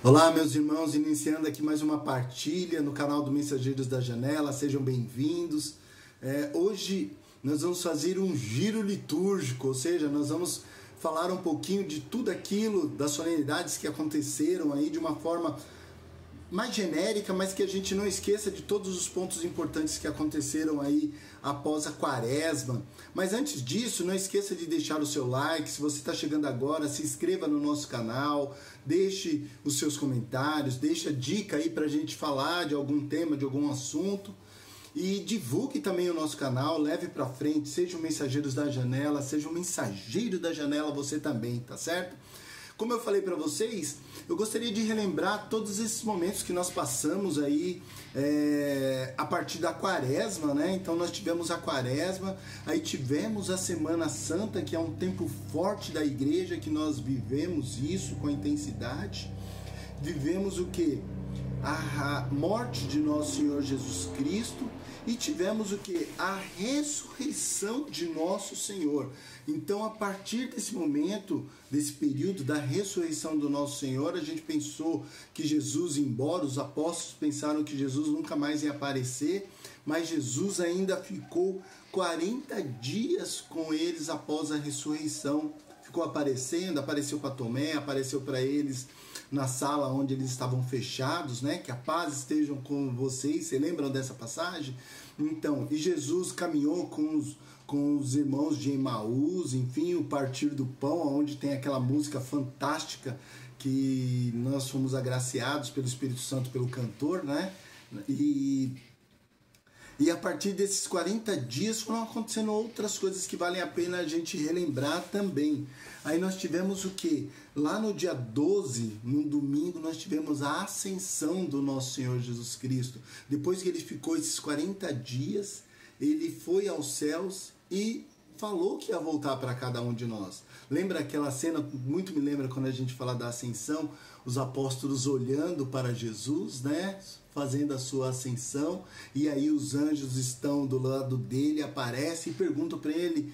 Olá, meus irmãos, iniciando aqui mais uma partilha no canal do Mensageiros da Janela, sejam bem-vindos. Hoje nós vamos fazer um giro litúrgico, ou seja, nós vamos falar um pouquinho de tudo aquilo, das solenidades que aconteceram aí de uma forma mais genérica, mas que a gente não esqueça de todos os pontos importantes que aconteceram aí após a quaresma. Mas antes disso, não esqueça de deixar o seu like. Se você está chegando agora, se inscreva no nosso canal, deixe os seus comentários, deixe a dica aí para a gente falar de algum tema, de algum assunto. E divulgue também o nosso canal, leve para frente, seja um Mensageiros da Janela, seja um mensageiro da janela você também, tá certo? Como eu falei para vocês, eu gostaria de relembrar todos esses momentos que nós passamos aí a partir da quaresma, né? Então nós tivemos a quaresma, aí tivemos a Semana Santa, que é um tempo forte da igreja, que nós vivemos isso com intensidade. Vivemos o quê? A morte de nosso Senhor Jesus Cristo e tivemos o que? A ressurreição de nosso Senhor. Então, a partir desse momento, desse período da ressurreição do nosso Senhor, a gente pensou que Jesus ia embora, os apóstolos pensaram que Jesus nunca mais ia aparecer, mas Jesus ainda ficou 40 dias com eles após a ressurreição. Ficou aparecendo, apareceu para Tomé, apareceu para eles na sala onde eles estavam fechados, né? Que a paz esteja com vocês. Vocês lembram dessa passagem? Então, e Jesus caminhou com os irmãos de Emaús, enfim, o partir do pão, onde tem aquela música fantástica que nós fomos agraciados pelo Espírito Santo, pelo cantor, né? E a partir desses 40 dias foram acontecendo outras coisas que valem a pena a gente relembrar também. Aí nós tivemos o quê? Lá no dia 12, no domingo, nós tivemos a ascensão do nosso Senhor Jesus Cristo. Depois que ele ficou esses 40 dias, ele foi aos céus e falou que ia voltar para cada um de nós. Lembra aquela cena, muito me lembra quando a gente fala da ascensão, os apóstolos olhando para Jesus, né? Fazendo a sua ascensão, e aí os anjos estão do lado dele, aparecem e perguntam para ele: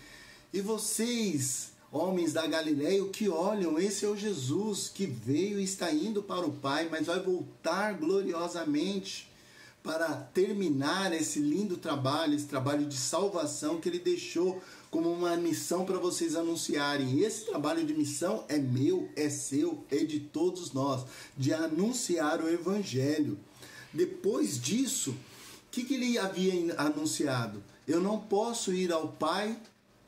e vocês, homens da Galileia, o que olham? Esse é o Jesus que veio e está indo para o Pai, mas vai voltar gloriosamente para terminar esse lindo trabalho, esse trabalho de salvação que ele deixou como uma missão para vocês anunciarem. Esse trabalho de missão é meu, é seu, é de todos nós, de anunciar o Evangelho. Depois disso, o que ele havia anunciado? Eu não posso ir ao Pai,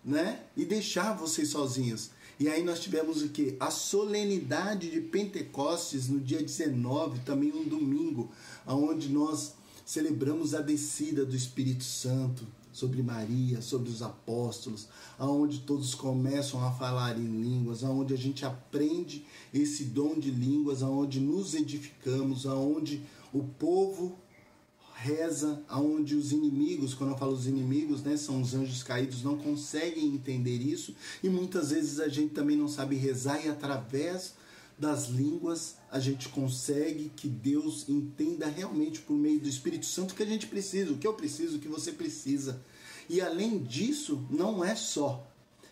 né, e deixar vocês sozinhos. E aí nós tivemos o quê? A solenidade de Pentecostes no dia 19, também um domingo, onde nós celebramos a descida do Espírito Santo sobre Maria, sobre os apóstolos, aonde todos começam a falar em línguas, aonde a gente aprende esse dom de línguas, aonde nos edificamos, aonde o povo reza, aonde os inimigos, quando eu falo os inimigos, né, são os anjos caídos, não conseguem entender isso, e muitas vezes a gente também não sabe rezar, e através das línguas a gente consegue que Deus entenda realmente por meio do Espírito Santo o que a gente precisa, o que eu preciso, o que você precisa. E além disso, não é só,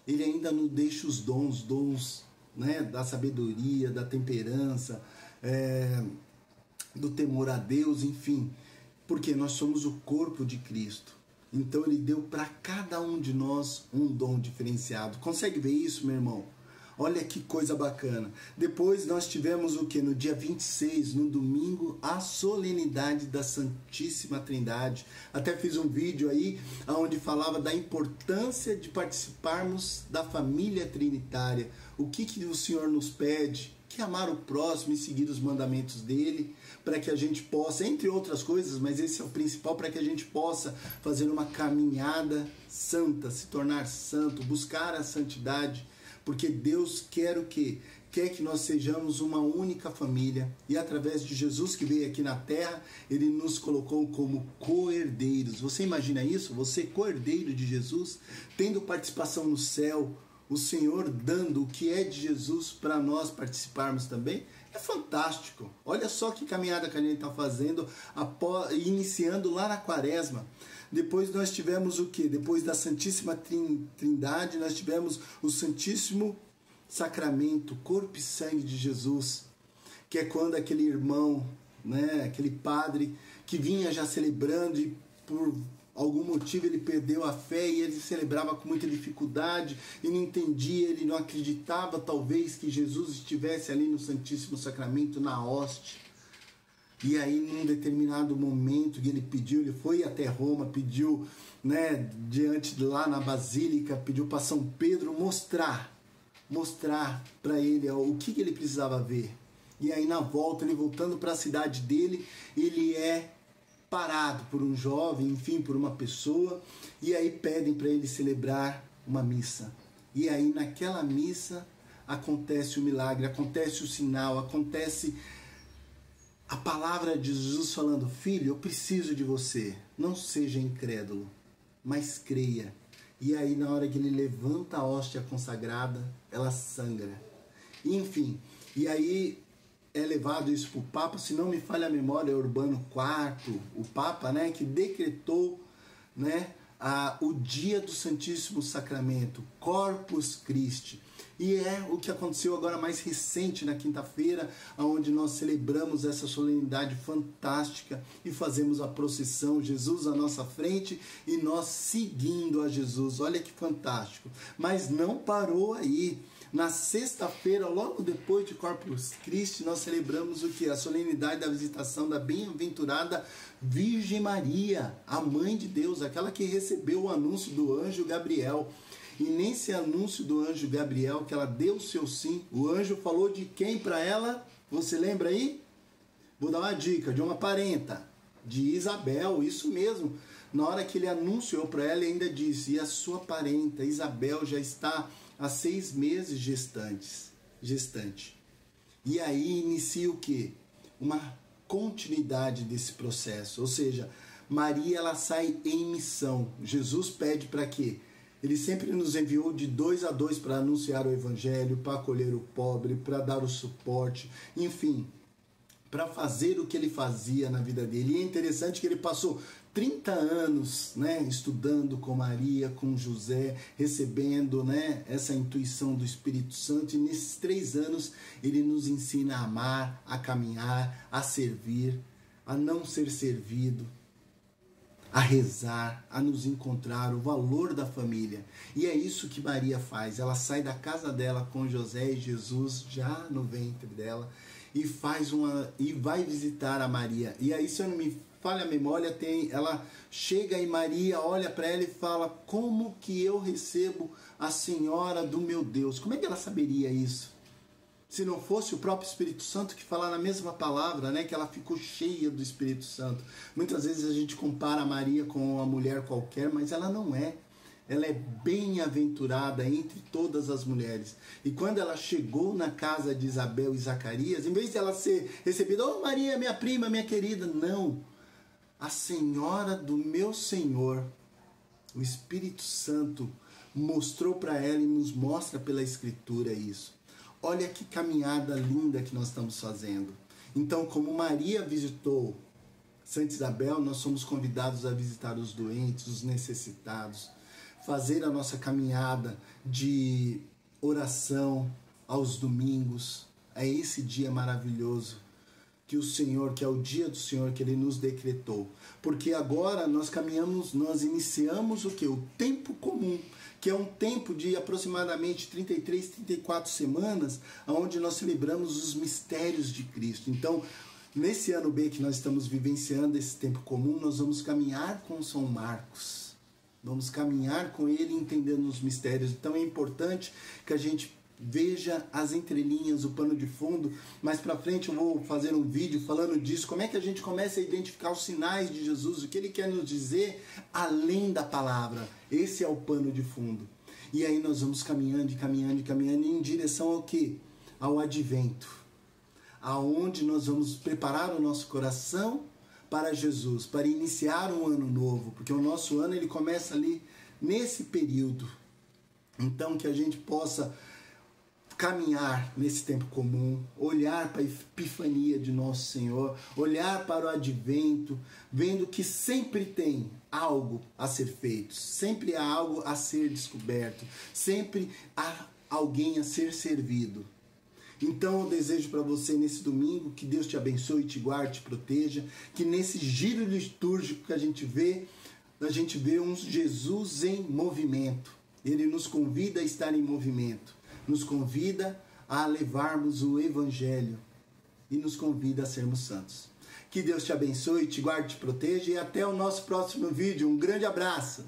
ele ainda nos deixa os dons, né, da sabedoria, da temperança, do temor a Deus, enfim, porque nós somos o corpo de Cristo. Então ele deu para cada um de nós um dom diferenciado. Consegue ver isso, meu irmão? Olha que coisa bacana. Depois nós tivemos o que? No dia 26, no domingo, a solenidade da Santíssima Trindade. Até fiz um vídeo aí onde falava da importância de participarmos da família trinitária. O que o Senhor nos pede? Que amar o próximo e seguir os mandamentos dele, para que a gente possa, entre outras coisas, mas esse é o principal, para que a gente possa fazer uma caminhada santa, se tornar santo, buscar a santidade, porque Deus quer o quê? Quer que nós sejamos uma única família, e através de Jesus que veio aqui na terra, ele nos colocou como co-herdeiros. Você imagina isso? Você co-herdeiro de Jesus, tendo participação no céu, o Senhor dando o que é de Jesus para nós participarmos também. É fantástico. Olha só que caminhada que a gente está fazendo, iniciando lá na quaresma. Depois nós tivemos o que? Depois da Santíssima Trindade, nós tivemos o Santíssimo Sacramento, corpo e sangue de Jesus. que é quando aquele irmão, né, aquele padre que vinha já celebrando e por algum motivo ele perdeu a fé e ele celebrava com muita dificuldade e não entendia, ele não acreditava talvez que Jesus estivesse ali no Santíssimo Sacramento, na hóstia. E aí, num determinado momento que ele pediu, ele foi até Roma, pediu, né, diante de lá na Basílica, pediu para São Pedro mostrar para ele o que ele precisava ver. E aí, na volta, ele voltando para a cidade dele, ele é parado por um jovem, enfim, por uma pessoa, e aí pedem para ele celebrar uma missa. E aí, naquela missa, acontece o milagre, acontece o sinal, acontece a palavra de Jesus falando: filho, eu preciso de você, não seja incrédulo, mas creia. E aí, na hora que ele levanta a hóstia consagrada, ela sangra. Enfim, e aí é levado isso para o Papa, se não me falha a memória, é Urbano IV, o Papa, né, que decretou, né, o dia do Santíssimo Sacramento, Corpus Christi. E é o que aconteceu agora mais recente, na quinta-feira, onde nós celebramos essa solenidade fantástica e fazemos a procissão, Jesus à nossa frente e nós seguindo a Jesus. Olha que fantástico. Mas não parou aí. Na sexta-feira, logo depois de Corpus Christi, nós celebramos o que? A solenidade da visitação da bem-aventurada Virgem Maria, a Mãe de Deus, aquela que recebeu o anúncio do anjo Gabriel. E nesse anúncio do anjo Gabriel, que ela deu o seu sim, o anjo falou de quem para ela? Você lembra aí? Vou dar uma dica, de uma parenta, de Isabel, isso mesmo. Na hora que ele anunciou para ela, ele ainda disse: e a sua parenta Isabel já está há 6 meses gestante. E aí inicia o quê? Uma continuidade desse processo. Ou seja, Maria, ela sai em missão. Jesus pede para quê? Ele sempre nos enviou de 2 a 2 para anunciar o Evangelho, para acolher o pobre, para dar o suporte, enfim, para fazer o que ele fazia na vida dele. E é interessante que ele passou 30 anos, né, estudando com Maria, com José, recebendo, né, essa intuição do Espírito Santo. E nesses 3 anos ele nos ensina a amar, a caminhar, a servir, a não ser servido, a rezar, a nos encontrar, o valor da família. E é isso que Maria faz. Ela sai da casa dela com José e Jesus já no ventre dela e vai visitar a Maria. E aí, se eu não me falha a memória, ela chega e Maria olha para ela e fala: como que eu recebo a Senhora do meu Deus? Como é que ela saberia isso? Se não fosse o próprio Espírito Santo que fala na mesma palavra, né, que ela ficou cheia do Espírito Santo. Muitas vezes a gente compara a Maria com uma mulher qualquer, mas ela não é. Ela é bem-aventurada entre todas as mulheres. E quando ela chegou na casa de Isabel e Zacarias, em vez de ela ser recebida: oh Maria, minha prima, minha querida, não. A Senhora do meu Senhor, o Espírito Santo mostrou para ela e nos mostra pela Escritura isso. Olha que caminhada linda que nós estamos fazendo. Então, como Maria visitou Santa Isabel, nós somos convidados a visitar os doentes, os necessitados, fazer a nossa caminhada de oração aos domingos. É esse dia maravilhoso que o Senhor, que é o dia do Senhor, que Ele nos decretou. Porque agora nós iniciamos o quê? O tempo comum, que é um tempo de aproximadamente 33, 34 semanas, onde nós celebramos os mistérios de Cristo. Então, nesse ano B que nós estamos vivenciando esse tempo comum, nós vamos caminhar com São Marcos. Vamos caminhar com ele entendendo os mistérios. Então é importante que a gente veja as entrelinhas, o pano de fundo. Mais para frente eu vou fazer um vídeo falando disso, como é que a gente começa a identificar os sinais de Jesus, o que ele quer nos dizer além da palavra. Esse é o pano de fundo. E aí nós vamos caminhando e caminhando e caminhando em direção ao quê? Ao advento, aonde nós vamos preparar o nosso coração para Jesus, para iniciar um ano novo, porque o nosso ano ele começa ali nesse período. Então que a gente possa caminhar nesse tempo comum, olhar para a epifania de Nosso Senhor, olhar para o advento, vendo que sempre tem algo a ser feito, sempre há algo a ser descoberto, sempre há alguém a ser servido. Então eu desejo para você nesse domingo que Deus te abençoe, te guarde, te proteja, que nesse giro litúrgico que a gente vê um Jesus em movimento. Ele nos convida a estar em movimento, nos convida a levarmos o Evangelho e nos convida a sermos santos. Que Deus te abençoe, te guarde, te proteja e até o nosso próximo vídeo. Um grande abraço!